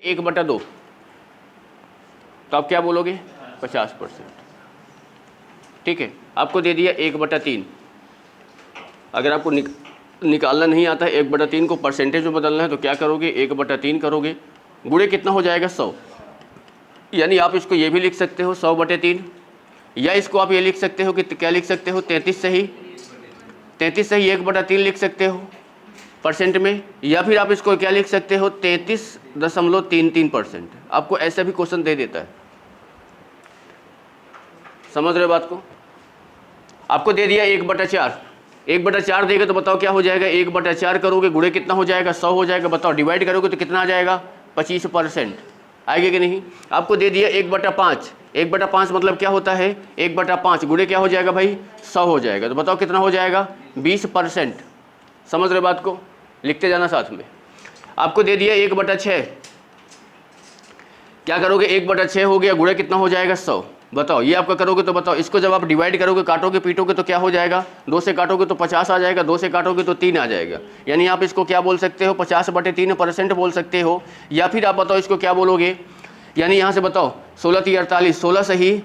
1/2, तो आप क्या बोलोगे? 50%। ठीक है, आपको दे दिया 1/3। अगर आपको निकालना नहीं आता है 1/3 को परसेंटेज में बदलना है तो क्या करोगे? 1/3 करोगे, गुणे कितना हो जाएगा? 100। यानी आप इसको ये भी लिख सकते हो 100/3, या इसको आप ये लिख सकते हो कि क्या लिख सकते हो? 33 सही 1/3 लिख सकते हो परसेंट में, या फिर आप इसको क्या लिख सकते हो? 33.33%। आपको ऐसा भी क्वेश्चन दे देता है। समझ रहे हो बात को? आपको दे दिया 1/4, 1/4 देगा तो बताओ क्या हो जाएगा? 1/4 करोगे, गुणे कितना हो जाएगा? 100 हो जाएगा। बताओ डिवाइड करोगे तो कितना आ जाएगा? 25%। आएगा कि नहीं? आपको दे दिया 1/5, 1/5 मतलब क्या होता है? 1/5 गुणे क्या हो जाएगा भाई? 100 हो जाएगा। तो बताओ कितना हो जाएगा? 20%। समझ रहे बात को? लिखते जाना साथ में। आपको दे दिया 1/6, क्या करोगे? 1/6 हो गया, गुणे कितना हो जाएगा? 100। बताओ ये आपका करोगे तो बताओ इसको जब आप डिवाइड करोगे, काटोगे पीटोगे तो क्या हो जाएगा? 2 से काटोगे तो 50 आ जाएगा, 2 से काटोगे तो 3 आ जाएगा। यानी आप इसको क्या बोल सकते हो? 50/3% बोल सकते हो। या फिर आप बताओ इसको क्या बोलोगे? यानी यहाँ से बताओ 16×3 = 48, 16 सही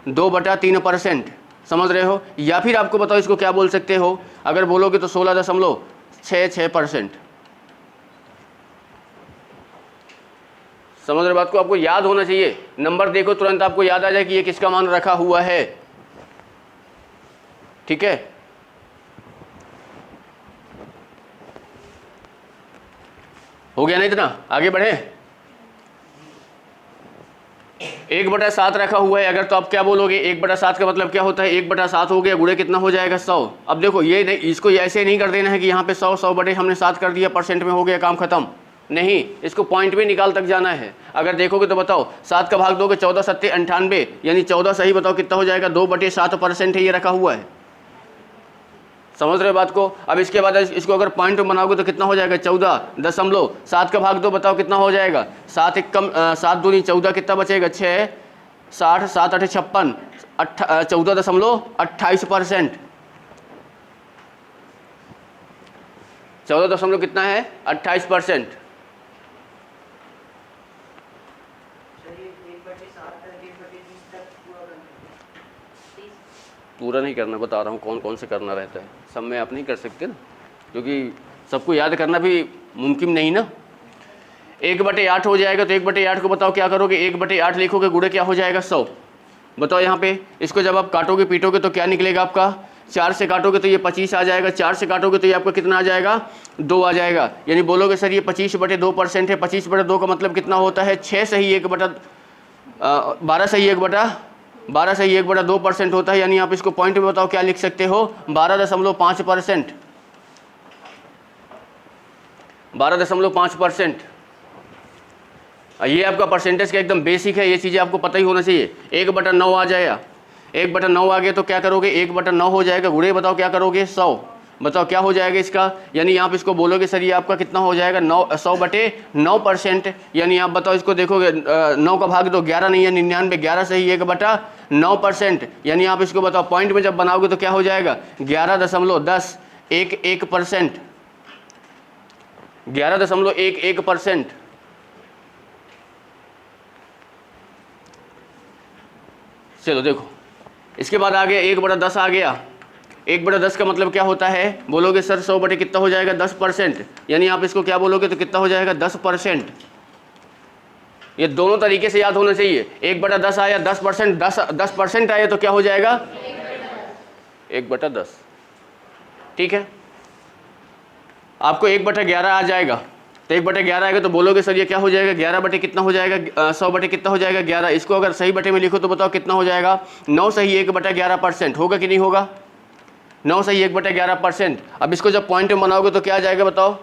2/3%। समझ रहे हो? या फिर आपको बताओ इसको क्या बोल सकते हो? अगर बोलोगे तो 16.66%। समझ रहे बात को? आपको याद होना चाहिए, नंबर देखो तुरंत आपको याद आ जाए कि ये किसका मान रखा हुआ है। ठीक है, हो गया ना? इतना आगे बढ़े। 1/7 रखा हुआ है अगर, तो आप क्या बोलोगे? 1/7 का मतलब क्या होता है? 1/7 हो गया, गुणे कितना हो जाएगा? 100। अब देखो ये नहीं, इसको ऐसे नहीं कर देना है कि यहाँ पे 100 हमने 7 कर दिया, परसेंट में हो गया, काम खत्म। नहीं, इसको पॉइंट में निकाल तक जाना है। अगर देखोगे तो बताओ 7 का भाग दोगे 14 7 98, यानी 14 सही। बताओ कितना हो जाएगा? 2/7% है ये रखा हुआ है। समझ रहे बात को? अब इसके बाद इसको अगर पॉइंट में बनाओगे तो कितना हो जाएगा? 14.7 का भाग दो, बताओ कितना हो जाएगा? 7 1 कम 7 दूनी 14, कितना बचेगा? 6 60 7 8 56, 14.28%। 14 कितना है? 28%। पूरा नहीं करना, बता रहा हूँ कौन कौन से करना रहता है। सब में आप नहीं कर सकते ना, क्योंकि सबको याद करना भी मुमकिन नहीं ना। 1/8 हो जाएगा, तो 1/8 को बताओ क्या करोगे? 1/8 लिखोगे, गुणे क्या हो जाएगा? 100। बताओ यहाँ पे इसको जब आप काटोगे पीटोगे तो क्या निकलेगा आपका? 4 से काटोगे तो ये 25 आ जाएगा, 4 से काटोगे तो ये आपका कितना आ जाएगा? 2 आ जाएगा। यानी बोलोगे सर ये 25/2% है। 25/2 का मतलब कितना होता है? 6 सही 12 सही 1/2% होता है। यानी आप इसको पॉइंट में बताओ क्या लिख सकते हो? 12.5%। 12.5%। ये आपका परसेंटेज का एकदम बेसिक है, ये चीज़ें आपको पता ही होना चाहिए। 1/9 आ जाएगा, 1/9 आ गया तो क्या करोगे? 1/9 हो जाएगा, गुणे बताओ क्या करोगे? 100। बताओ क्या हो जाएगा इसका? यानी आप इसको बोलोगे सर ये आपका कितना हो जाएगा? 100/9%। यानी आप बताओ इसको देखोगे 9 का भाग दो, 11 नहीं है 99, 11 सही 1/9%। यानी आप इसको बताओ पॉइंट में जब बनाओगे तो क्या हो जाएगा? 11.11%। 11.11%। चलो देखो, इसके बाद आ गया 1/10 आ गया। 1/10 का मतलब क्या होता है? बोलोगे सर 100 कितना हो जाएगा? 10%। यानी आप इसको क्या बोलोगे तो कितना हो जाएगा? 10%। ये दोनों तरीके से याद होना चाहिए। 1/10 आया 10%, 10% आया तो क्या हो जाएगा? 1/10। ठीक है, आपको 1/11 आ जाएगा, तो 1/11 आएगा तो बोलोगे सर ये क्या हो जाएगा? 11 कितना हो जाएगा? 100 कितना हो जाएगा? 11। इसको अगर सही बटे में लिखो तो बताओ कितना हो जाएगा? 9 सही 1/11%। होगा कि नहीं होगा? 9 सही 1/11%। अब इसको जब पॉइंट में बनाओगे तो क्या आ जाएगा? बताओ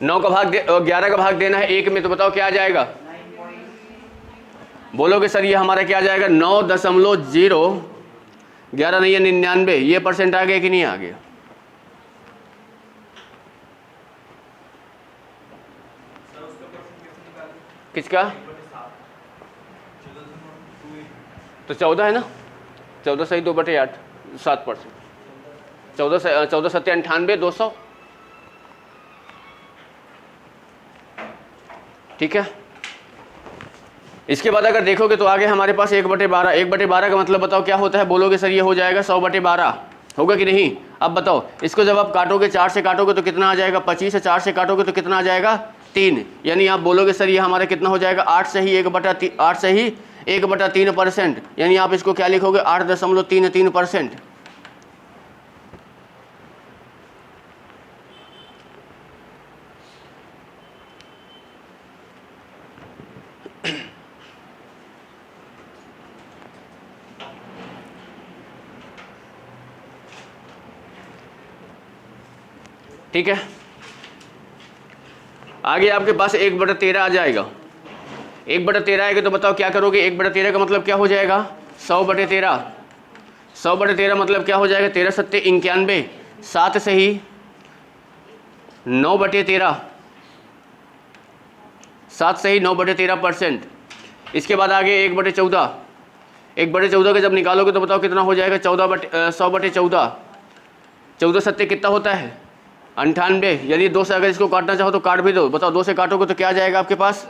9 का भाग 11 का भाग देना है 1 में, तो बताओ क्या आ जाएगा? बोलोगे सर ये हमारा क्या आ जाएगा? 9.0, 11 नहीं है 99, ये परसेंट आ गया कि नहीं आ गया? किसका? तो 14 है ना, 14 सही 2/8, 7%। 14 7 98 200। ठीक है। इसके बाद अगर देखोगे तो आगे हमारे पास 1/12, 1/12 का मतलब बताओ क्या होता है, बोलोगे सर ये हो जाएगा 100/12, होगा कि नहीं। अब बताओ इसको जब आप काटोगे 4 से काटोगे तो कितना आ जाएगा, 25 से 4 से काटोगे तो कितना आ जाएगा 3, यानी आप बोलोगे सर ये हमारा कितना हो जाएगा 8 से ही 1/3%, यानी आप इसको क्या लिखोगे 8.33%। ठीक है। आगे आपके पास 1/13 आ जाएगा। 1/13 आएगा तो बताओ क्या करोगे, 1/13 का मतलब क्या हो जाएगा 100/13। 100/13 मतलब क्या हो जाएगा 13 सत्ते 91, 7 से ही 9/13, 7 से ही 9/13%। इसके बाद आगे 1/14, 1/14 का जब निकालोगे तो बताओ कितना हो जाएगा 100/14। 14 सत्ते कितना होता है 98, यानी 2 से अगर इसको काटना चाहो तो काट भी दो। बताओ 2 से काटोगे तो क्या जाएगा आपके पास,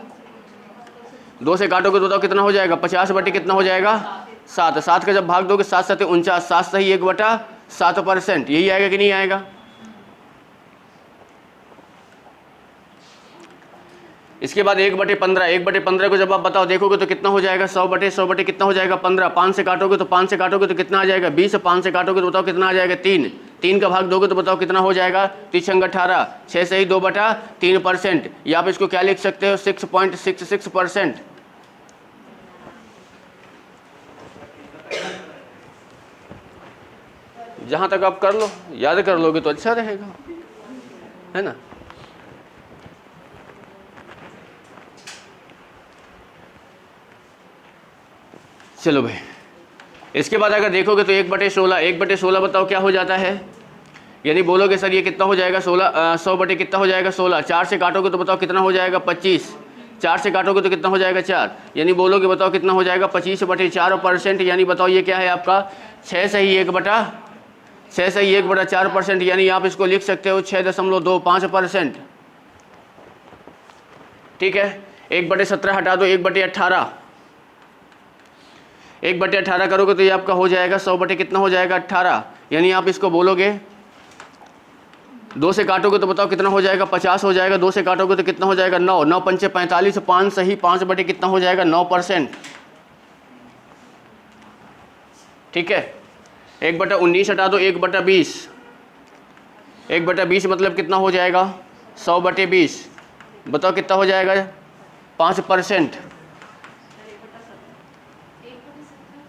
2 से काटोगे तो बताओ कितना हो जाएगा 50 बटे कितना हो जाएगा 7। 7 का जब भाग दोगे 7 सत्ते 49, 7 से ही 1/7%, यही आएगा कि नहीं आएगा। इसके बाद 1/15, 1/15 को जब आप बताओ देखोगे तो कितना हो जाएगा 100/100 बटे कितना हो जाएगा 15। 5 से काटोगे तो 5 से काटोगे तो कितना आ जाएगा 20। 5 से काटोगे तो बताओ कितना आ जाएगा 3। 3 का भाग दोगे तो बताओ कितना हो जाएगा 3×18, 6 से ही 2/3%, या आप इसको क्या लिख सकते हो 6.66%। जहाँ तक आप कर लो, याद कर लोगे तो अच्छा रहेगा, है ना। चलो भाई, इसके बाद अगर देखोगे तो 1/16, 1/16 बताओ क्या हो जाता है, यानी बोलोगे सर ये कितना हो जाएगा 100 बटे कितना हो जाएगा 16। 4 से काटोगे तो बताओ कितना हो जाएगा 25। 4 से काटोगे तो कितना हो जाएगा 4, यानी बोलोगे बताओ कितना हो जाएगा 25/4%, यानी बताओ ये क्या है आपका 6 से ही 1/4%, यानी आप इसको लिख सकते हो 6.25%। ठीक है। 1/17 हटा दो, 1/18, 1/18 करोगे तो ये आपका हो जाएगा 100 बटे कितना हो जाएगा 18, यानी आप इसको बोलोगे 2 से काटोगे तो बताओ कितना हो जाएगा 50 हो जाएगा। 2 से काटोगे तो कितना हो जाएगा 9, 9 पंचे 45, 5 सही 5 बटे कितना हो जाएगा 9%। ठीक है। 1/19 हटा दो, 1/20, 1/20 मतलब कितना हो जाएगा 100/20, बताओ कितना हो जाएगा 5%।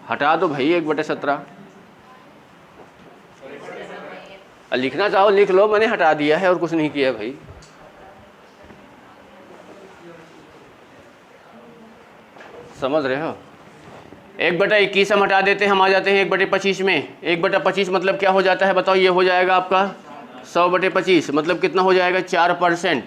हटा दो भाई 1/17, लिखना चाहो लिख लो, मैंने हटा दिया है और कुछ नहीं किया भाई। समझ रहे हो। 1/21 हम हटा देते हैं, हम आ जाते हैं 1/25 में। 1/25 मतलब क्या हो जाता है बताओ, ये हो जाएगा आपका 100/25 मतलब कितना हो जाएगा 4%।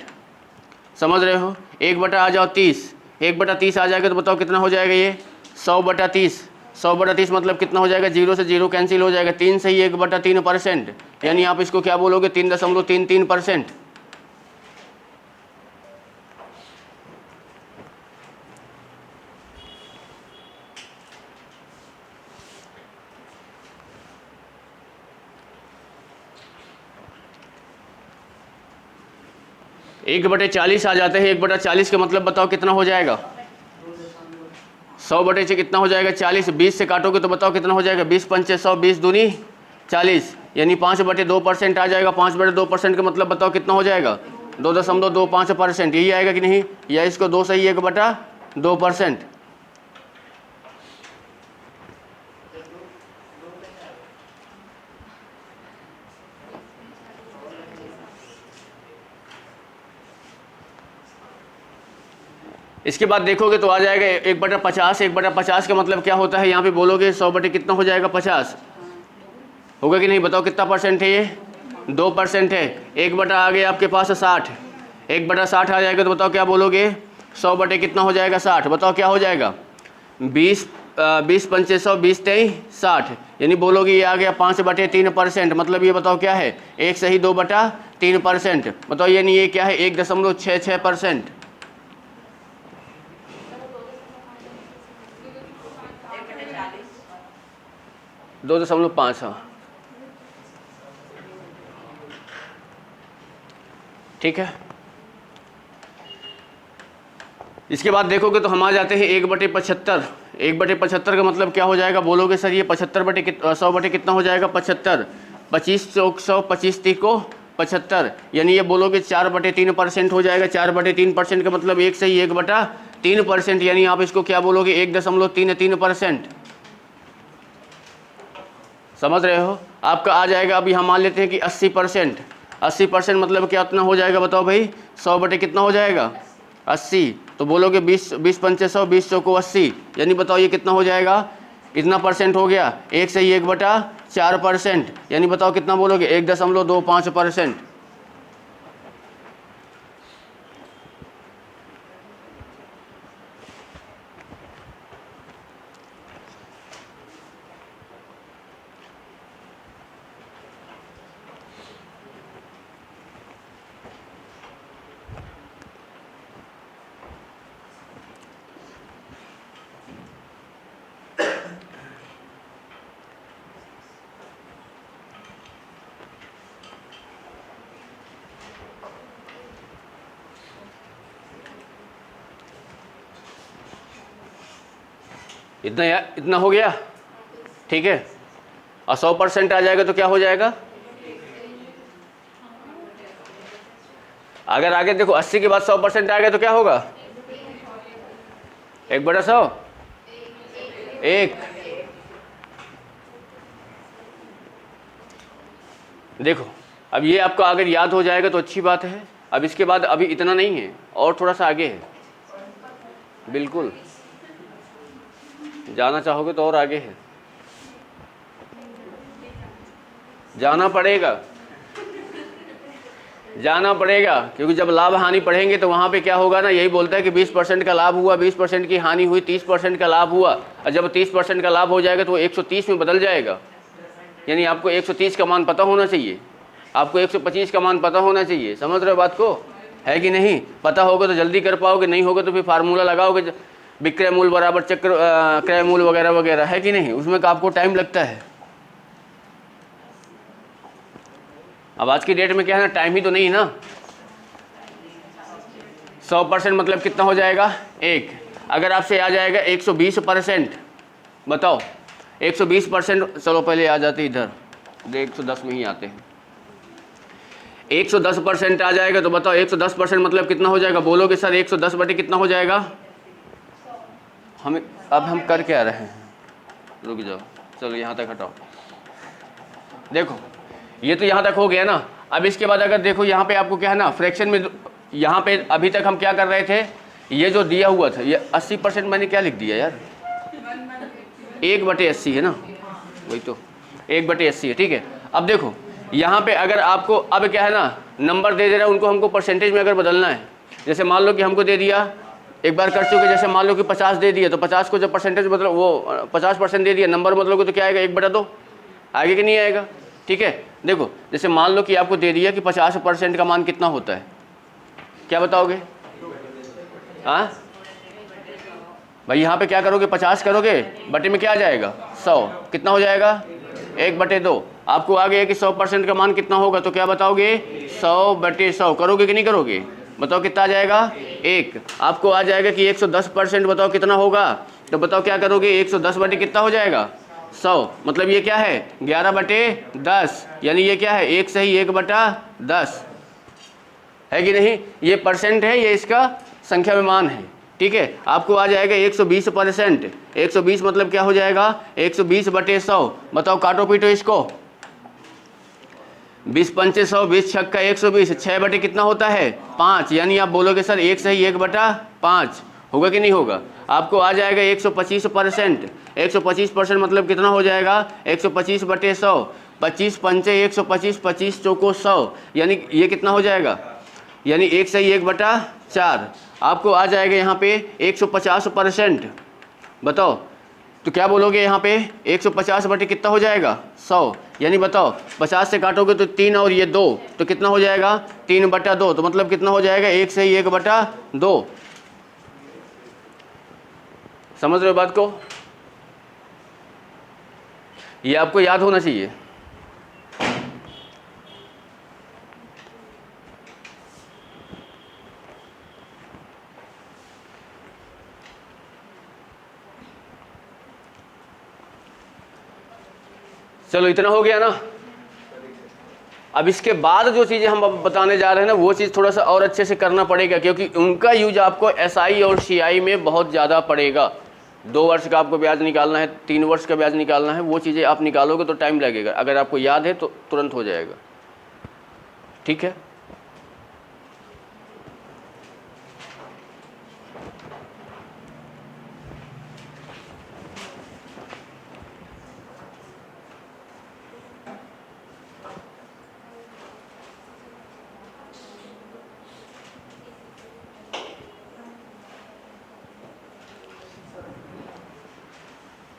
समझ रहे हो। 1 आ जाओ 30, 1/30 आ जाएगा तो बताओ कितना हो जाएगा ये 100/30। 100/30 मतलब कितना हो जाएगा, 0 से 0 कैंसिल हो जाएगा, 3 से ही 1/3%, यानी आप इसको क्या बोलोगे 3.33%। एक बटे 40 आ जाते हैं। 1/40 का मतलब बताओ कितना हो जाएगा 100 बटे से कितना हो जाएगा 40। 20 से काटोगे तो बताओ कितना हो जाएगा 20 पंचे 100, 20 दूनी 40, यानी 5/2% आ जाएगा। 5/2% का मतलब बताओ कितना हो जाएगा 2.25%, यही आएगा कि नहीं, या इसको 2 सही 1/2%। इसके बाद देखोगे तो आ जाएगा 1/50। 1/50 का मतलब क्या होता है, यहाँ पे बोलोगे 100 बटे कितना हो जाएगा 50, होगा कि नहीं, बताओ कितना परसेंट है ये 2% है। 1 आ गया आपके पास 60, 1/60 आ जाएगा तो बताओ क्या बोलोगे 100 बटे कितना हो जाएगा 60, बताओ क्या हो जाएगा 20 पंचे 100, 20 23 60, यानी बोलोगे ये आ गया 5/3%, मतलब ये बताओ क्या है 1 से ही 2/3%, बताओ यानी ये क्या है 1.66%। 2.5, हाँ ठीक है। इसके बाद देखोगे तो हम आ जाते हैं 1/75। 1/75 का मतलब क्या हो जाएगा बोलोगे सर, ये 100 बटे कितना हो जाएगा 75, 25 चौक 100, 25 तीको 75, यानी ये बोलोगे 4/3% हो जाएगा। 4/3% का मतलब 1/3%, यानी आप इसको क्या बोलोगे 1.33%। समझ रहे हो? आपका आ जाएगा, अभी हम मान लेते हैं कि 80%। 80% मतलब क्या इतना हो जाएगा बताओ भाई, 100 बटे कितना हो जाएगा 80, तो बोलोगे 20 पंचे 100, 20 चौको 80, यानी बताओ ये कितना हो जाएगा, इतना परसेंट हो गया। 1/4%, यानी बताओ कितना बोलोगे 1.25%। इतना हो गया, ठीक है। और 100% आ जाएगा तो क्या हो जाएगा, अगर आगे देखो 80 के बाद 100% आ गया तो क्या होगा, 1/100, 1। देखो अब ये आपको अगर याद हो जाएगा तो अच्छी बात है। अब इसके बाद अभी इतना नहीं है, और थोड़ा सा आगे है, बिल्कुल जाना चाहोगे तो और आगे है, जाना पड़ेगा, क्योंकि जब लाभ हानि पढ़ेंगे तो वहाँ पे क्या होगा ना, यही बोलता है कि 20% का लाभ हुआ, 20% की हानि हुई, 30% का लाभ हुआ, और जब 30% का लाभ हो जाएगा तो वो 130 में बदल जाएगा। यानी आपको 130 का मान पता होना चाहिए, आपको 125 का मान पता होना चाहिए। समझ रहे हो बात को, है कि नहीं? पता होगा तो जल्दी कर पाओगे, नहीं होगा तो फिर फार्मूला लगाओगे, विक्रय मूल्य बराबर चक्र क्रय मूल्य वगैरह वगैरह, है कि नहीं? उसमें आपको टाइम लगता है। अब आज की डेट में क्या है ना, टाइम ही तो नहीं ना। 100% मतलब कितना हो जाएगा 1। अगर आपसे आ जाएगा 120%, बताओ 120%, चलो पहले आ जाते इधर, 110 में ही आते हैं। 110% आ जाएगा तो बताओ 110% मतलब कितना हो जाएगा, बोलोगे सर 110 बटे कितना हो जाएगा। अब हम कर क्या रहे हैं, रुक जाओ, चलो यहाँ तक हटाओ। देखो ये तो यहाँ तक हो गया ना। अब इसके बाद अगर देखो यहाँ पे आपको क्या है ना, फ्रैक्शन में यहाँ पे अभी तक हम क्या कर रहे थे, ये जो दिया हुआ था ये 80%, मैंने क्या लिख दिया यार, 1/80 है ना, वही तो 1/80 है, ठीक है। अब देखो यहाँ पे अगर आपको अब क्या है ना, नंबर दे दे रहा है, उनको हमको परसेंटेज में अगर बदलना है, जैसे मान लो कि हमको दे दिया, एक बार कर चुके, जैसे मान लो कि 50 दे दिया, तो 50 को जब परसेंटेज मतलब वो 50% दे दिया, नंबर मतलब तो क्या आएगा 1/2, आगे कि नहीं आएगा, ठीक है। देखो जैसे मान लो कि आपको दे दिया कि 50% का मान कितना होता है, क्या बताओगे? हाँ भाई यहाँ पे क्या करोगे, 50 करोगे, बटे में क्या आ जाएगा 100, कितना हो जाएगा 1/2। आपको आ गया कि 100% का मान कितना होगा, तो क्या बताओगे 100/100, करोगे कि नहीं करोगे? बताओ कितना आ जाएगा 1। आपको आ जाएगा कि 110%, बताओ कितना होगा, तो बताओ क्या करोगे, 110 बटे कितना हो जाएगा 100, मतलब ये क्या है 11/10, यानी ये क्या है 1 सही 1/10, है कि नहीं? ये परसेंट है, ये इसका संख्या में मान है, ठीक है। आपको आ जाएगा 120%, 120 मतलब क्या हो जाएगा 120/100, बताओ काटो पीटो इसको, 20 पंचे 100, 20 छक्का 120, 6 बटे कितना होता है 5, यानी आप बोलोगे सर 1 सही 1/5, होगा कि नहीं होगा? आपको आ जाएगा 125%, 125% मतलब कितना हो जाएगा 125/100, 25 पंचे 125, 25 चौको 100, यानी ये कितना हो जाएगा, यानी 1 सही 1/4। आपको आ जाएगा यहाँ पे 150%, बताओ तो क्या बोलोगे यहाँ पे 150 बटे कितना हो जाएगा 100, यानी बताओ 50 से काटोगे तो 3 और ये 2, तो कितना हो जाएगा 3/2, तो मतलब कितना हो जाएगा 1 सही 1/2। समझ रहे हो बात को? ये आपको याद होना चाहिए। चलो इतना हो गया ना। अब इसके बाद जो चीज़ें हम अब बताने जा रहे हैं ना, वो चीज़ थोड़ा सा और अच्छे से करना पड़ेगा, क्योंकि उनका यूज आपको एसआई और सीआई में बहुत ज़्यादा पड़ेगा। 2 वर्ष का आपको ब्याज निकालना है, 3 वर्ष का ब्याज निकालना है, वो चीज़ें आप निकालोगे तो टाइम लगेगा। अगर आपको याद है तो तुरंत हो जाएगा। ठीक है,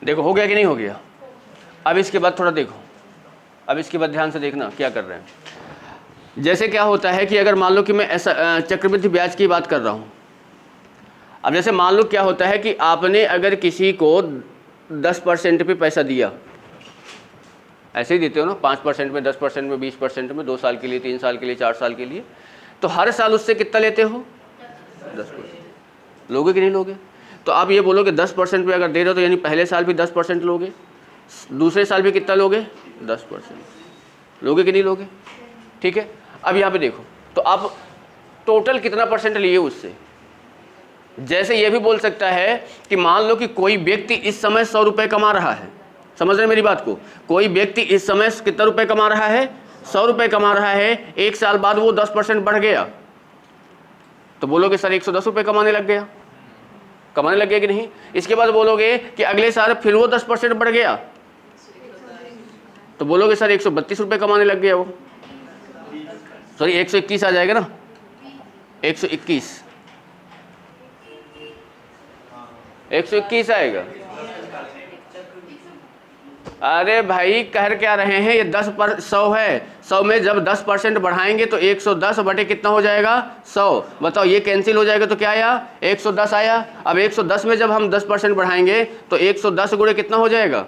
देखो हो गया कि नहीं हो गया। अब इसके बाद थोड़ा देखो, अब इसके बाद ध्यान से देखना क्या कर रहे हैं। जैसे क्या होता है कि अगर मान लो कि मैं ऐसा चक्रवृद्धि ब्याज की बात कर रहा हूँ। अब जैसे मान लो क्या होता है कि आपने अगर किसी को 10% पे पैसा दिया, ऐसे ही देते हो ना, 5% में, 10% में, 20% में, 2 साल के लिए, 3 साल के लिए, 4 साल के लिए, तो हर साल उससे कितना लेते हो? 10%। लोगे कि नहीं लोगे? तो आप ये बोलोगे 10% पे अगर दे रहे हो तो यानी पहले साल भी 10% लोगे, दूसरे साल भी कितना लोगे? 10%। लोगे कि नहीं लोगे? ठीक है, अब यहाँ पे देखो तो आप टोटल कितना परसेंट लिए उससे। जैसे ये भी बोल सकता है कि मान लो कि कोई व्यक्ति इस समय 100 रुपये कमा रहा है, समझ रहे मेरी बात को? कोई व्यक्ति इस समय कितना रुपये कमा रहा है? 100 रुपये कमा रहा है। 1 साल बाद वो 10% बढ़ गया, तो बोलोगे सर 110 रुपये कमाने लग गया, कमाने लग गया कि नहीं? इसके बाद बोलोगे कि अगले साल फिर वो 10% बढ़ गया, तो बोलोगे सर 132 रुपये कमाने लग गया वो, सॉरी 121 आ जाएगा ना, 121 आएगा। अरे भाई कह क्या रहे हैं, ये 100 है, 100 में जब 10% बढ़ाएंगे तो 110 बटे कितना हो जाएगा? 100। बताओ ये कैंसिल हो जाएगा तो क्या आया? 110 आया। अब 110 में जब हम 10% बढ़ाएंगे तो 110 गुणे कितना हो जाएगा?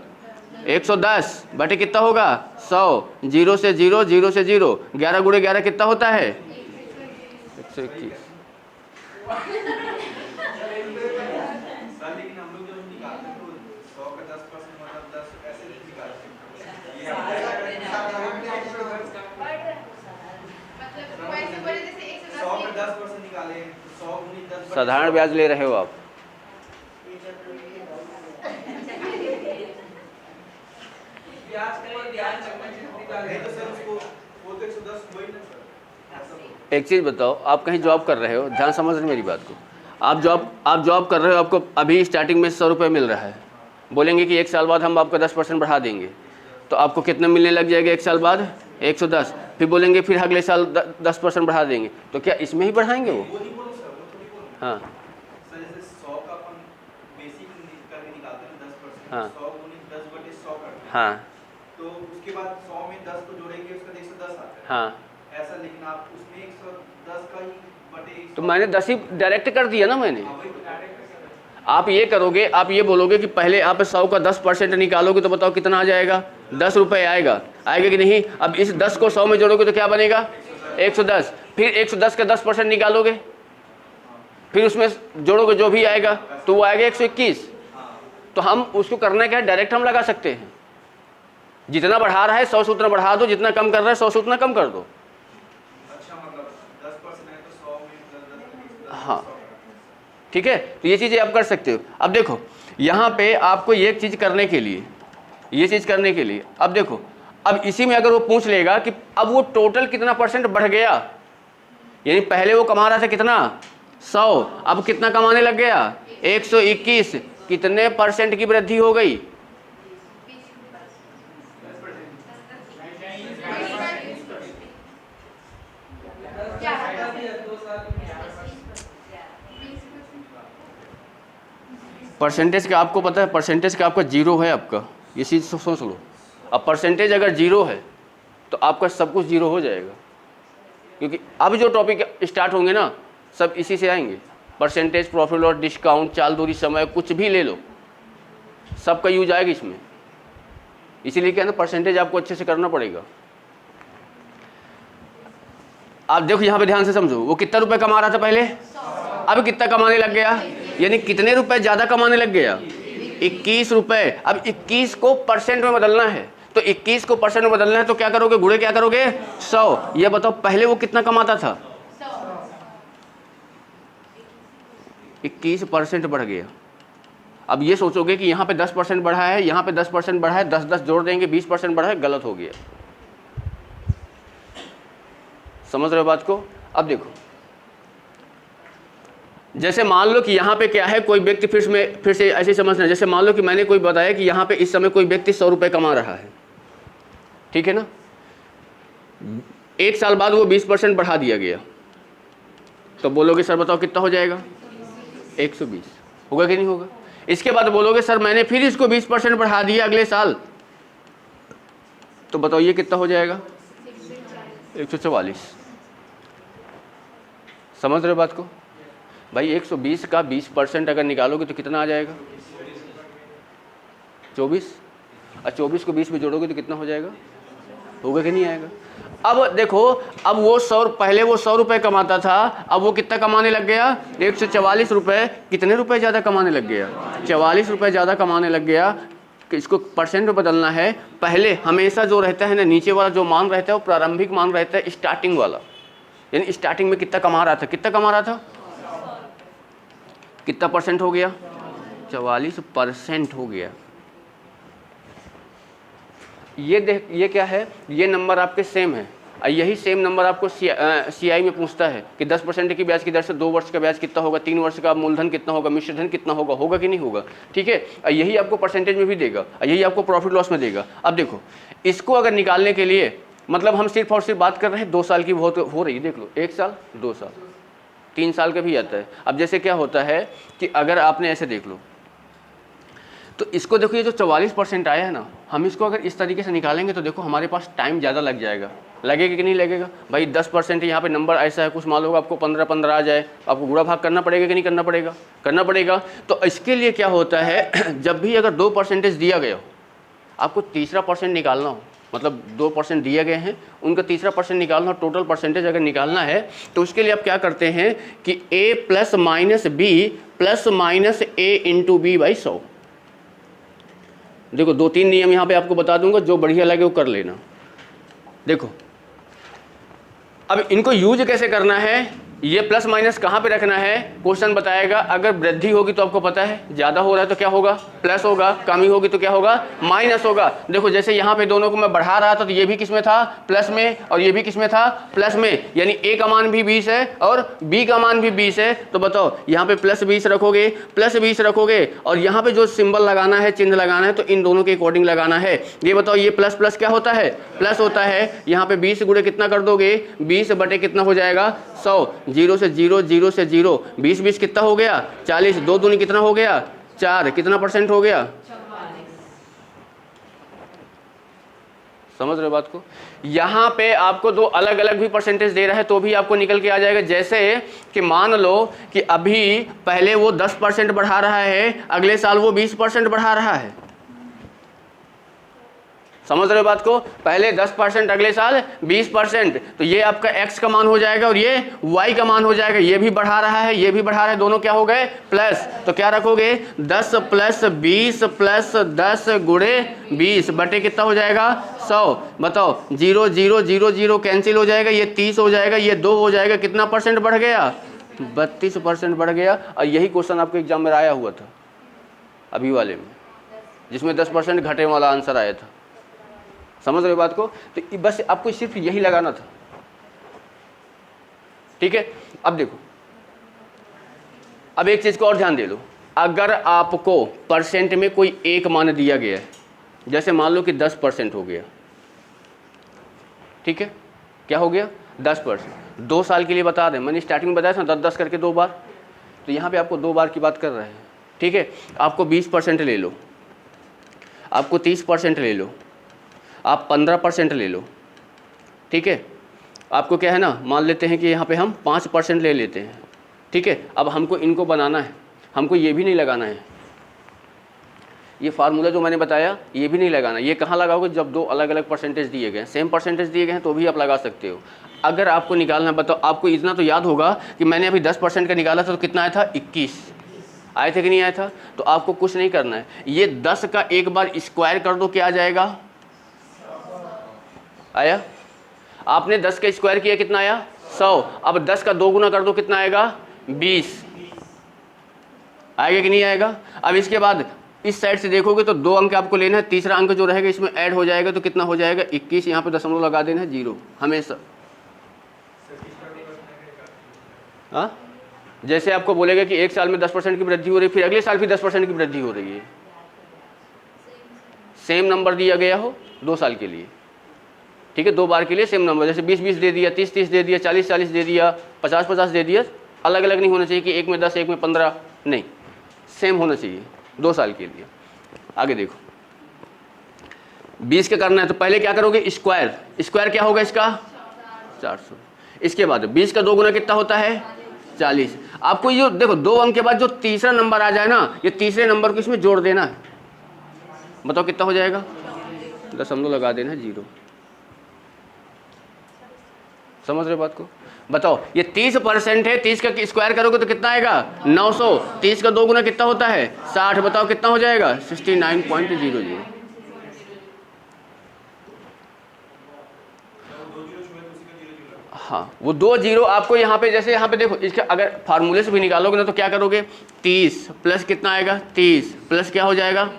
110 बटे कितना होगा? 100। 0 से 0, 0 से 0, 11 गुणे 11 कितना होता है? 121। साधारण ब्याज ले रहे हो आप। एक चीज बताओ, आप कहीं जॉब कर रहे हो, ध्यान समझ रहे मेरी बात को। आप जॉब कर रहे हो, आपको अभी स्टार्टिंग में 100 रुपये मिल रहा है, बोलेंगे कि 1 साल बाद हम आपका 10% बढ़ा देंगे, तो आपको कितना मिलने लग जाएगा 1 साल बाद? 110। फिर बोलेंगे फिर अगले साल 10% बढ़ा देंगे, तो क्या इसमें ही बढ़ाएंगे वो? हाँ हाँ हाँ, तो उसके बाद 100 में 10 को जोड़ेंगे, उसका 110 आता है। हाँ ऐसा, लेकिन आप उसमें 110 का ही बटे, तो मैंने 10 ही डायरेक्ट कर दिया ना मैंने। आप ये करोगे, आप ये बोलोगे कि पहले आप 100 का 10% निकालोगे तो बताओ कितना आ जाएगा? 10 रुपये आएगा कि नहीं? अब इस 10 को 100 में जोड़ोगे तो क्या बनेगा? 110। फिर 110 का 10% निकालोगे, फिर उसमें जोड़ोगे जो भी आएगा तो वो आएगा 121। तो हम उसको करना क्या है, डायरेक्ट हम लगा सकते हैं। जितना बढ़ा रहा है 100 से उतना बढ़ा दो, जितना कम कर रहा है 100 से उतना कम कर दो। अच्छा, मतलब 10% है तो 100 में 10, हाँ ठीक है, तो ये चीज़ें आप कर सकते हो। अब देखो यहाँ पे आपको ये चीज़ करने के लिए, ये चीज़ करने के लिए, अब देखो, अब इसी में अगर वो पूछ लेगा कि अब वो टोटल कितना परसेंट बढ़ गया, यानी पहले वो कमा रहा था कितना? 100, अब कितना कमाने लग गया? 121। कितने परसेंट की वृद्धि हो गई? परसेंटेज का आपको पता है, परसेंटेज का आपका 0 है आपका, ये चीज़ सोच लो। अब परसेंटेज अगर 0 है तो आपका सब कुछ 0 हो जाएगा, क्योंकि अब जो टॉपिक स्टार्ट होंगे ना सब इसी से आएंगे। परसेंटेज, प्रॉफिट लॉस, डिस्काउंट, चाल दूरी, समय, कुछ भी ले लो, सबका यूज आएगा इसमें। इसीलिए क्या है ना, परसेंटेज आपको अच्छे से करना पड़ेगा। आप देखो यहाँ पे ध्यान से समझो, वो कितना रुपए कमा रहा था पहले, अब कितना कमाने लग गया, यानी कितने रुपए ज्यादा कमाने लग गया, 21 रुपए। अब 21 को परसेंट में बदलना है, तो 21 को परसेंट में बदलना है तो क्या करोगे, गुणे क्या करोगे, 100। ये बताओ पहले वो कितना कमाता था, 21% बढ़ गया। अब ये सोचोगे कि यहाँ पे 10% बढ़ा है, यहाँ पे 10% बढ़ा है, 10 10 जोड़ देंगे 20% बढ़ा है, गलत हो गया। समझ रहे हो बात को। अब देखो, जैसे मान लो कि यहाँ पे क्या है, कोई व्यक्ति फिर से ऐसे समझना, जैसे मान लो कि मैंने कोई बताया कि यहाँ पे इस समय कोई व्यक्ति 100 रुपये कमा रहा है, ठीक है ना। 1 साल बाद वो 20% बढ़ा दिया गया, तो बोलोगे सर बताओ कितना हो जाएगा, 120 होगा कि नहीं होगा। इसके बाद बोलोगे सर मैंने फिर इसको 20% बढ़ा दिया अगले साल, तो बताओ ये कितना हो जाएगा, 144। समझ रहे हो बात को भाई। 120 का 20% अगर निकालोगे तो कितना आ जाएगा, 24। और 24 को 20 में जोड़ोगे तो कितना हो जाएगा, होगा कि नहीं आएगा। अब देखो, अब वो पहले वो 100 रुपये कमाता था, अब वो कितना कमाने लग गया, 144 रुपये। कितने रुपए ज़्यादा कमाने लग गया, 44 रुपये ज़्यादा कमाने लग गया। इसको परसेंट में बदलना है। पहले हमेशा जो रहता है ना, नीचे वाला जो मान रहता है वो प्रारंभिक मान रहता है, स्टार्टिंग वाला, यानी स्टार्टिंग में कितना कमा रहा था, कितना कमा रहा था, कितना परसेंट हो गया, 44% हो गया। ये देख, ये क्या है, ये नंबर आपके सेम है, और यही सेम नंबर आपको सीआई में पूछता है कि 10% की ब्याज की दर से 2 वर्ष का ब्याज कितना होगा, 3 वर्ष का मूलधन कितना होगा, मिश्र धन कितना होगा, होगा कि नहीं होगा, ठीक है। और यही आपको परसेंटेज में भी देगा, और यही आपको प्रॉफिट लॉस में देगा। अब देखो, इसको अगर निकालने के लिए, मतलब हम सिर्फ और सिर्फ बात कर रहे हैं 2 साल की बहुत हो रही है, देख लो, 1 साल, 2 साल, 3 साल का भी आता है। अब जैसे क्या होता है कि अगर आपने ऐसे देख लो, तो इसको देखो, ये जो 44% आया है ना, हम इसको अगर इस तरीके से निकालेंगे तो देखो हमारे पास टाइम ज़्यादा लग जाएगा। लगेगा कि नहीं लगेगा भाई। 10% यहाँ पे नंबर ऐसा है, कुछ मान लो आपको 15 आ जाए, आपको गुणा भाग करना पड़ेगा कि नहीं करना पड़ेगा, करना पड़ेगा। तो इसके लिए क्या होता है, जब भी अगर 2% दिया गया हो, आपको तीसरा परसेंट निकालना हो, मतलब 2% दिए गए हैं, उनका तीसरा परसेंट निकालना हो, टोटल परसेंटेज अगर निकालना है, तो उसके लिए आप क्या करते हैं कि a plus minus B plus minus A into B by 100। देखो 2-3 नियम यहाँ पे आपको बता दूंगा, जो बढ़िया लगे वो कर लेना। देखो अब इनको यूज कैसे करना है, ये प्लस माइनस कहाँ पे रखना है, क्वेश्चन बताएगा। अगर वृद्धि होगी तो आपको पता है, ज़्यादा हो रहा है तो क्या होगा, प्लस होगा, कमी होगी तो क्या होगा, माइनस होगा। देखो जैसे यहाँ पे दोनों को मैं बढ़ा रहा था, तो ये भी किस में था, प्लस में, और ये भी किस में था, प्लस में, यानी a का मान भी 20 है और b का मान भी 20 है। तो बताओ यहाँ पे प्लस 20 रखोगे, प्लस 20 रखोगे, और यहाँ पे जो सिंबल लगाना है, चिन्ह लगाना है, तो इन दोनों के अकॉर्डिंग लगाना है। ये बताओ, ये प्लस प्लस क्या होता है, प्लस होता है। यहाँ पे 20 गुणे कितना कर दोगे, 20 बटे कितना हो जाएगा, 100। 0 से 0, 0 से 0, 20 20 कितना हो गया, 40। 2 दूनी कितना हो गया, 4। कितना परसेंट हो गया, 44। समझ रहे हो बात को। यहाँ पे आपको 2 अलग अलग भी परसेंटेज दे रहा है तो भी आपको निकल के आ जाएगा। जैसे कि मान लो कि अभी पहले वो 10% बढ़ा रहा है, अगले साल वो 20% बढ़ा रहा है। समझ रहे हो बात को, पहले 10%, अगले साल 20%। तो ये आपका x का मान हो जाएगा और ये y का मान हो जाएगा। ये भी बढ़ा रहा है, ये भी बढ़ा रहा है, दोनों क्या हो गए, प्लस। तो क्या रखोगे, 10 प्लस 20 प्लस 10 गुणे 20 बटे कितना हो जाएगा, 100। बताओ 0 0 0 0 कैंसिल हो जाएगा, ये 30 हो जाएगा, ये 2 हो जाएगा। कितना परसेंट बढ़ गया, 32% बढ़ गया। और यही क्वेश्चन आपके एग्जाम में आया हुआ था अभी वाले में, जिसमें 10% घटे वाला आंसर आया था। समझ रहे हो बात को। तो बस आपको सिर्फ यही लगाना था, ठीक है। अब देखो, अब एक चीज को और ध्यान दे लो। अगर आपको परसेंट में कोई एक मान दिया गया है, जैसे मान लो कि 10% हो गया, ठीक है, क्या हो गया, 10%। 2 साल के लिए बता दें, मैंने स्टार्टिंग में बताया था 10-10 करके 2 बार, तो यहाँ पे आपको 2 बार की बात कर रहे हैं, ठीक है। आपको 20% ले लो, आपको 30% ले लो, आप 15% ले लो, ठीक है। आपको क्या है ना, मान लेते हैं कि यहाँ पे हम 5% ले लेते हैं, ठीक है। अब हमको इनको बनाना है, हमको ये भी नहीं लगाना है, ये फार्मूला जो मैंने बताया ये भी नहीं लगाना। ये कहाँ लगाओगे, जब दो अलग अलग परसेंटेज दिए गए हैं, सेम परसेंटेज दिए गए हैं तो भी आप लगा सकते हो। अगर आपको निकालना बताओ, आपको इतना तो याद होगा कि मैंने अभी 10% का निकाला था तो कितना आया था, 21 आए थे कि नहीं आया था। तो आपको कुछ नहीं करना है, ये 10 का एक बार स्क्वायर कर दो, क्या आ जाएगा, आया। आपने 10 का स्क्वायर किया, कितना आया, 100। अब 10 का 2 गुना कर दो, कितना आएगा, 20 आएगा कि नहीं आएगा। अब इसके बाद इस साइड से देखोगे तो 2 अंक आपको लेना है, तीसरा अंक जो रहेगा इसमें ऐड हो जाएगा तो कितना हो जाएगा, 21। यहाँ पे दशमलव लगा देना है, 0 हमेशा। हाँ, जैसे आपको बोलेगा कि एक साल में 10% की वृद्धि हो रही है, फिर अगले साल भी 10% की वृद्धि हो रही है, सेम नंबर दिया गया हो 2 साल के लिए, ठीक है, 2 बार के लिए सेम नंबर, जैसे 20-20 दे दिया, 30-30 दे दिया, 40-40 दे दिया, 50-50 दे दिया, अलग अलग नहीं होना चाहिए कि एक में 10 एक में 15, नहीं, सेम होना चाहिए 2 साल के लिए। आगे देखो, 20 का करना है तो पहले क्या करोगे, स्क्वायर। स्क्वायर क्या होगा इसका, 400। इसके बाद 20 का 2 गुना कितना होता है, 40। आपको ये देखो 2 अंक के बाद जो तीसरा नंबर आ जाए ना, ये तीसरे नंबर को इसमें जोड़ देना है। बताओ कितना हो जाएगा, दशमलव लगा देना है, 0। समझ रहे बात को। बताओ ये 30% है, 30 का स्क्वायर करोगे तो कितना आएगा, 900। 30 का 2 गुना कितना होता है, 60। बताओ कितना हो जाएगा, 69.00। हाँ, वो 2 जीरो आपको यहाँ पे, जैसे यहाँ पे देखो, इसका अगर फार्मूले से भी निकालोगे ना तो क्या करोगे, 30 प्लस कितना आएगा, 30 प्लस क्या हो जाएगा,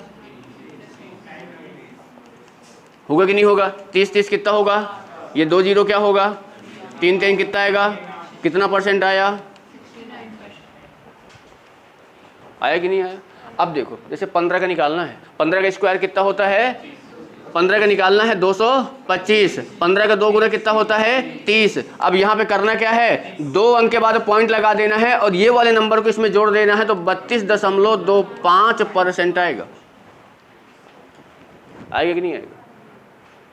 होगा कि नहीं होगा, 30-30 कितना होगा, ये 2 जीरो क्या होगा, 3-3 कितना आएगा, कितना परसेंट आया, आया कि नहीं आया। अब देखो जैसे 15 का निकालना है, 15 का स्क्वायर कितना होता है, 15 का निकालना है 225। 15 का 2 गुना कितना होता है, 30। अब यहाँ पे करना क्या है, 2 अंक के बाद पॉइंट लगा देना है और ये वाले नंबर को इसमें जोड़ देना है तो 32.25% आएगा। आएगा कि नहीं आएगा,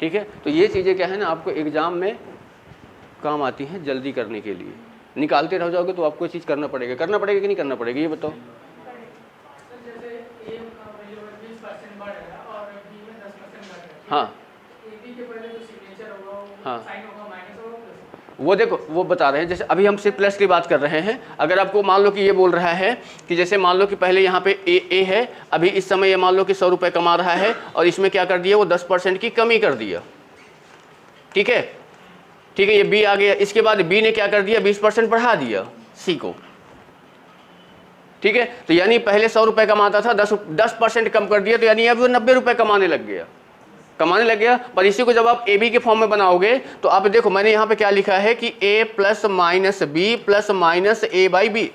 ठीक है। तो ये चीज़ें क्या है ना, आपको एग्जाम में काम आती हैं जल्दी करने के लिए। निकालते रह जाओगे तो आपको ये चीज़ करना पड़ेगा कि नहीं करना पड़ेगा, ये बताओ। हाँ हाँ, वो देखो वो बता रहे हैं, जैसे अभी हम सिर्फ प्लस की बात कर रहे हैं। अगर आपको मान लो कि ये बोल रहा है कि जैसे मान लो कि पहले यहाँ पे ए है, अभी इस समय ये मान लो कि 100 रुपये कमा रहा है और इसमें क्या कर दिया, वो 10% की कमी कर दिया, ठीक है, ठीक है, ये बी आ गया। इसके बाद बी ने क्या कर दिया, 20% बढ़ा दिया सी को, ठीक है। तो यानी पहले 100 रुपये कमाता था, 10% कम कर दिया, तो यानी अब वो 90 रुपये कमाने लग गया। पर इसी को जब आप ए बी के फॉर्म में बनाओगे तो आप देखो मैंने यहाँ पे क्या लिखा है कि a plus minus B plus minus A by B,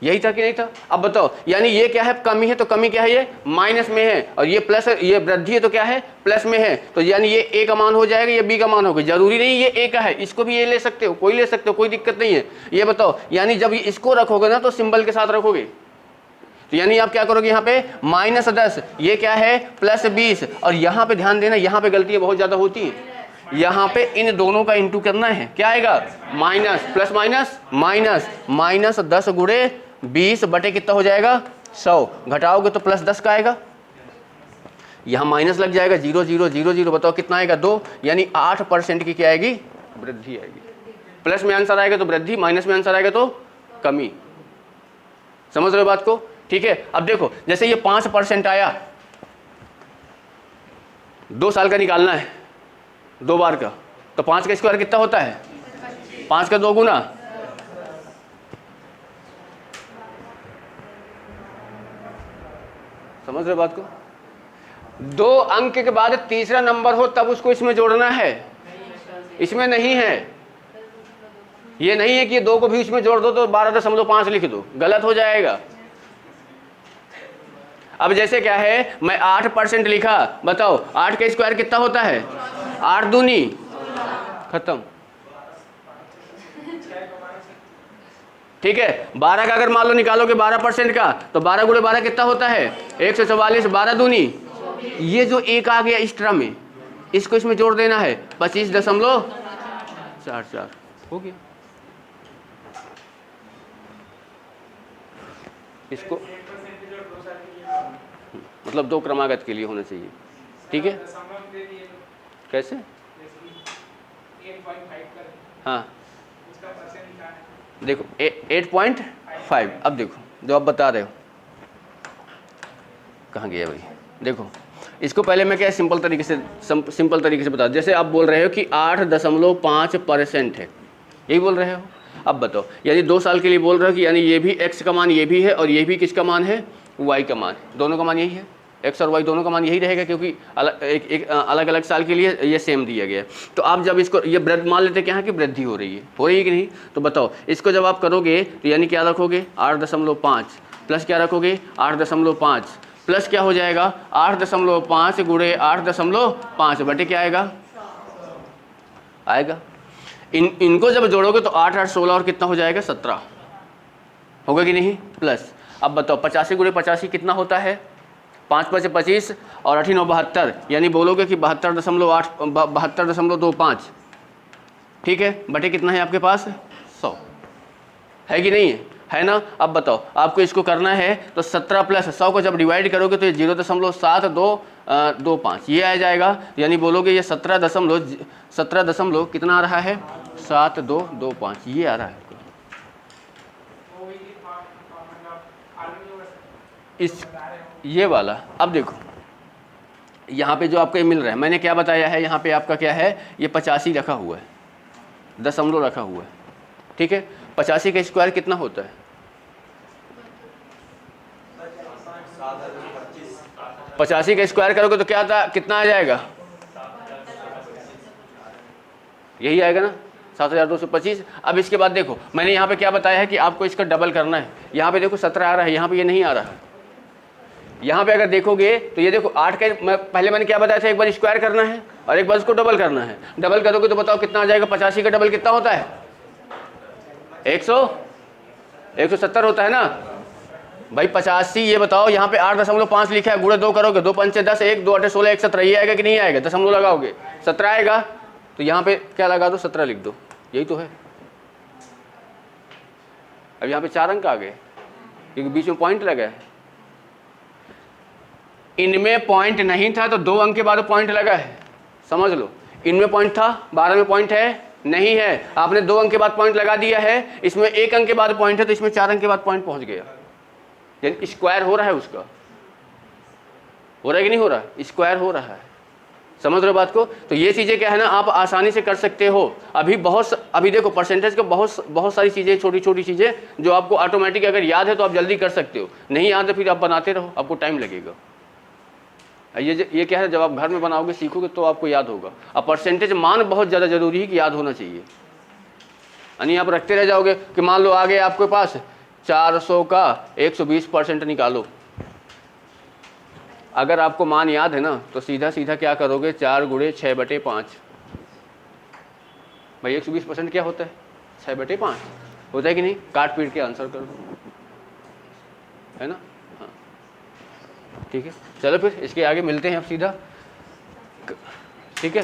यही था कि नहीं था। अब बताओ, यानी ये क्या है, कमी है तो कमी क्या है, ये माइनस में है, और ये प्लस है, ये वृद्धि है तो क्या है, प्लस में है। तो यानी ये ए का मान हो जाएगा, ये बी का मान होगा। जरूरी नहीं ये ए का है, इसको भी ये ले सकते हो, कोई ले सकते हो, कोई दिक्कत नहीं है। ये बताओ, यानी जब इसको रखोगे ना तो सिंबल के साथ रखोगे, तो यानी आप क्या करोगे, यहाँ पे -10, ये क्या है +20। और यहाँ पे ध्यान देना, यहाँ पे गलतियाँ बहुत ज़्यादा होती हैं। यहाँ पे इन दोनों का इंटू करना है, क्या आएगा, माइनस प्लस माइनस माइनस, -10 गुणे 20 बटे कितना हो जाएगा, 100। घटाओगे तो +10 का आएगा, यहाँ माइनस लग जाएगा, 0 0 0 0। बताओ कितना आएगा, 2। यानी 8% की क्या आएगी, वृद्धि आएगी। प्लस में आंसर आएगा तो वृद्धि, माइनस में आंसर आएगा तो कमी। समझ रहे हो बात को, ठीक है। अब देखो जैसे ये 5% आया, 2 साल का निकालना है 2 बार का, तो 5 का स्क्वायर कितना होता है, 5 का 2 गुना, समझ रहे बात को। 2 अंक के बाद तीसरा नंबर हो तब उसको इसमें जोड़ना है, इसमें नहीं है। ये नहीं है कि ये 2 को भी इसमें जोड़ दो तो 12.5 लिख दो, गलत हो जाएगा। अब जैसे क्या है, मैं 8% लिखा, बताओ 8 का स्क्वायर कितना होता है, 8 दूनी, खत्म, ठीक है। 12 का अगर मान लो निकालोगे 12% का, तो 12 गुणे 12 कितना होता है, 144, 12 दूनी, ये जो एक आ गया इस टर्म में, इसको इसमें जोड़ देना है, 25.44 हो गया। इसको मतलब मतलब 2 क्रमागत के लिए होना चाहिए, ठीक है। दशमलव दे दिए तो कैसे? जैसे 8.5 कर हाँ उसका परसेंट क्या है? देखो 8.5, अब देखो जो आप बता रहे हो कहाँ गया भाई, देखो इसको पहले मैं क्या सिंपल तरीके से बता, जैसे आप बोल रहे हो कि 8.5% है, यही बोल रहे हो। अब बताओ, यानी 2 साल के लिए बोल रहे हो कि यानी ये भी x का मान ये भी है और ये भी किसका मान है, y का मान, दोनों का मान यही है, x और y दोनों का मान यही रहेगा, क्योंकि अलग अलग साल के लिए ये सेम दिया गया है। तो आप जब इसको ये वृद्धि मान लेते क्या है कि वृद्धि हो रही है कि नहीं, तो बताओ इसको जब आप करोगे तो यानी क्या रखोगे 8.5 प्लस क्या रखोगे 8.5 प्लस क्या हो जाएगा 8.5 गुणे 8.5 बटे क्या आएगा। इनको जब जोड़ोगे तो 8 8 16 और कितना हो जाएगा 17 होगा कि नहीं, प्लस अब बताओ 85 गुणे 85 कितना होता है, 5 5 25 और 8 9 72, यानी बोलोगे कि 72.25, ठीक है, बटे कितना है आपके पास 100 है कि नहीं है ना। अब बताओ आपको इसको करना है तो 17 प्लस 100 को जब डिवाइड करोगे तो ये 0.7225 ये आ जाएगा, यानी बोलोगे ये 17 कितना आ रहा है 7225 ये आ रहा है। इस ये वाला अब देखो यहाँ पे जो आपको ये मिल रहा है, मैंने क्या बताया है, यहाँ पे आपका क्या है ये 85 रखा हुआ है, दशमलव रखा हुआ है, ठीक है। 85 का स्क्वायर कितना होता है 85 का स्क्वायर करोगे तो क्या आता कितना आ जाएगा, यही आएगा ना 7225। अब इसके बाद देखो मैंने यहाँ पे क्या बताया है कि आपको इसका डबल करना है, यहाँ पे देखो 17 आ रहा है, यहाँ पे ये नहीं आ रहा है। यहाँ पे अगर देखोगे तो ये देखो 8 का मैंने क्या बताया था, एक बार स्क्वायर करना है और एक बार इसको डबल करना है। डबल करोगे तो बताओ कितना आ जाएगा, 85 का डबल कितना होता है 170 होता है ना भाई। 85 ये बताओ यहाँ पे 8.5 लिखा है, गुणे 2 करोगे 2 5 10 1 2 8 16 1 17 ये आएगा कि नहीं आएगा, दशमलव लगाओगे 17 आएगा, तो यहाँ पे क्या लगा दो 17 लिख दो, यही तो है। अब यहाँ पे 4 अंक आ गए क्योंकि बीच में पॉइंट लगा है, इनमें पॉइंट नहीं था तो 2 अंक के बाद पॉइंट लगा है, समझ लो। इनमें पॉइंट था 12 में पॉइंट है नहीं है, आपने 2 अंक के बाद पॉइंट लगा दिया है, इसमें 1 अंक के बाद पॉइंट है तो इसमें 4 अंक के बाद पॉइंट पहुंच गया, यानी स्क्वायर हो रहा है उसका, हो रहा है कि नहीं हो रहा, स्क्वायर हो रहा है, समझ रहे हो बात को। तो ये चीजें क्या है ना आप आसानी से कर सकते हो। अभी देखो परसेंटेज के बहुत सारी चीजें, छोटी छोटी चीजें जो आपको ऑटोमेटिक अगर याद है तो आप जल्दी कर सकते हो, नहीं याद है फिर आप बनाते रहो, आपको टाइम लगेगा। ये क्या है, जब आप घर में बनाओगे सीखोगे तो आपको याद होगा। अब परसेंटेज मान बहुत ज़्यादा जरूरी है कि याद होना चाहिए, यानी आप रखते रह जाओगे कि मान लो आगे आपके पास 400 का 120% निकालो, अगर आपको मान याद है ना तो सीधा सीधा क्या करोगे 4 गुणे 6/5 भाई 120% क्या होता है 6/5 होता है कि नहीं, काट पीट के आंसर कर दो, है ना। हाँ ठीक है, चलो फिर इसके आगे मिलते हैं अब सीधा, ठीक है।